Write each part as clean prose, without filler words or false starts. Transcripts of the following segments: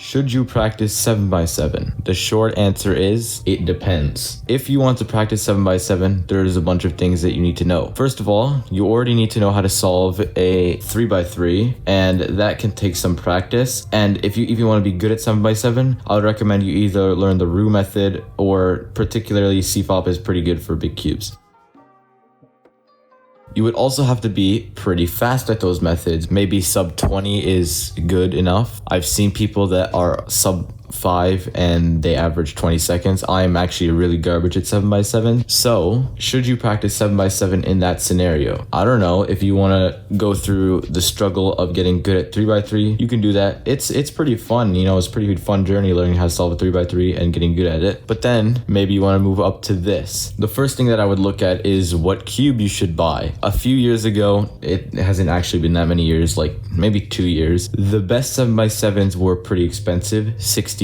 Should you practice 7x7? The short answer is, it depends. If you want to practice 7x7, there's a bunch of things that you need to know. First of all, you already need to know how to solve a 3x3, and that can take some practice. And if you want to be good at 7x7, I would recommend you either learn the Ru method, or particularly Cfop is pretty good for big cubes. You would also have to be pretty fast at those methods. Maybe sub 20 is good enough. I've seen people that are sub 5 and they average 20 seconds. I'm actually really garbage at 7x7. So should you practice 7x7 in that scenario? I don't know. If you want to go through the struggle of getting good at 3x3, you can do that. It's pretty fun. You know, it's a pretty fun journey learning how to solve a 3x3 and getting good at it. But then maybe you want to move up to this. The first thing that I would look at is what cube you should buy. A few years ago, it hasn't actually been that many years, like maybe 2 years, the best 7x7s were pretty expensive. $60.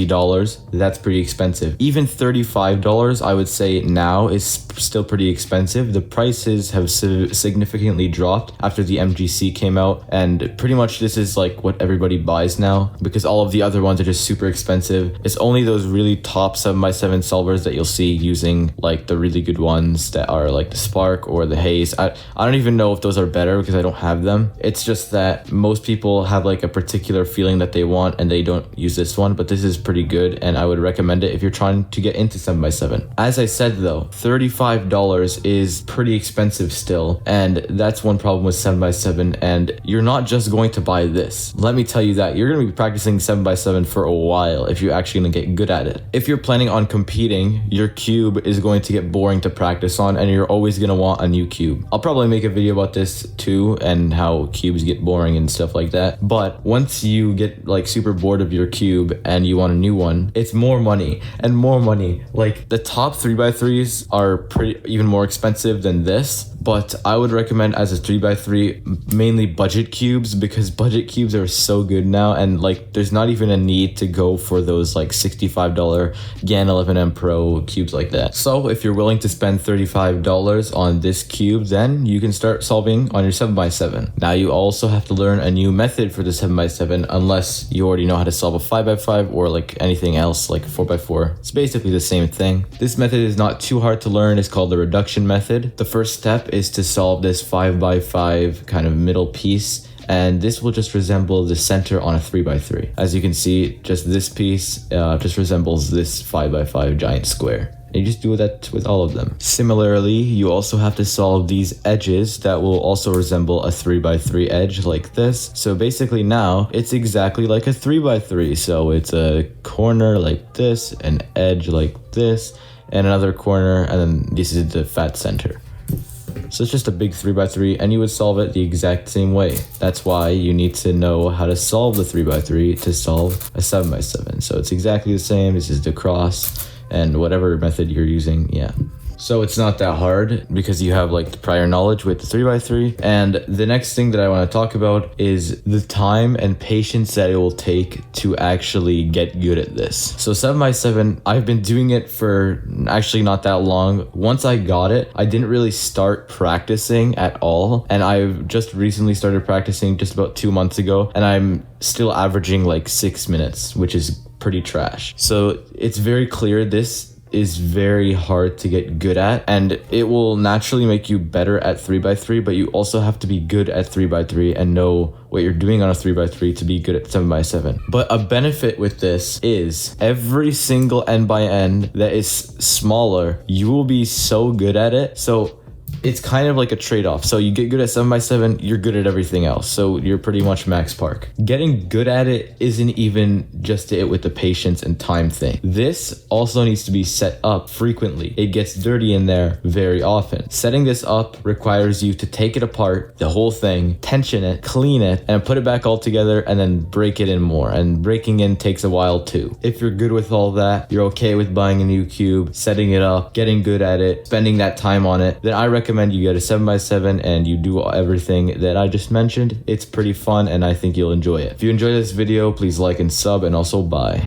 That's pretty expensive. Even $35, I would say now, is still pretty expensive. The prices have significantly dropped after the MGC came out, and pretty much this is like what everybody buys now, because all of the other ones are just super expensive. It's only those really top 7x7 solvers that you'll see using like the really good ones that are like the Spark or the Haze. I don't even know if those are better because I don't have them. It's just that most people have like a particular feeling that they want and they don't use this one, but this is pretty good and I would recommend it if you're trying to get into 7x7. As I said though, $35 is pretty expensive still, and that's one problem with 7x7, and you're not just going to buy this. Let me tell you that you're going to be practicing 7x7 for a while if you're actually going to get good at it. If you're planning on competing, your cube is going to get boring to practice on and you're always going to want a new cube. I'll probably make a video about this too and how cubes get boring and stuff like that, but once you get like super bored of your cube and you want a new one, it's more money and more money. Like the top 3x3s are pretty even more expensive than this, but I would recommend as a 3x3 mainly budget cubes, because budget cubes are so good now, and like there's not even a need to go for those like $65 GAN 11M Pro cubes like that. So if you're willing to spend $35 on this cube, then you can start solving on your 7x7. Now you also have to learn a new method for the 7x7 unless you already know how to solve a 5x5 or like anything else like 4x4. It's basically the same thing. This method is not too hard to learn. It's called the reduction method. The first step is to solve this 5x5 kind of middle piece, and this will just resemble the center on a 3x3. As you can see, just this piece just resembles this 5x5 giant square. And you just do that with all of them. Similarly, you also have to solve these edges that will also resemble a 3x3 edge like this. So basically now it's exactly like a 3x3. So it's a corner like this, an edge like this, and another corner, and then this is the fat center. So it's just a big 3x3 and you would solve it the exact same way. That's why you need to know how to solve the 3x3 to solve a 7x7. So it's exactly the same. This is the cross and whatever method you're using, yeah. So it's not that hard because you have like the prior knowledge with the 3x3. And the next thing that I want to talk about is the time and patience that it will take to actually get good at this. So 7x7, I've been doing it for actually not that long. Once I got it, I didn't really start practicing at all. And I've just recently started practicing just about 2 months ago. And I'm still averaging like 6 minutes, which is pretty trash. So it's very clear this is very hard to get good at, and it will naturally make you better at 3x3, but you also have to be good at 3x3 and know what you're doing on a 3x3 to be good at 7x7. But a benefit with this is every single end by end that is smaller, you will be so good at it. So it's kind of like a trade-off. So you get good at 7x7, you're good at everything else. So you're pretty much max park. Getting good at it isn't even just it with the patience and time thing. This also needs to be set up frequently. It gets dirty in there very often. Setting this up requires you to take it apart, the whole thing, tension it, clean it, and put it back all together, and then break it in more. And breaking in takes a while too. If you're good with all that, you're okay with buying a new cube, setting it up, getting good at it, spending that time on it, then I recommend you get a 7x7 and you do everything that I just mentioned. It's pretty fun and I think you'll enjoy it. If you enjoyed this video, please like and sub, and also bye.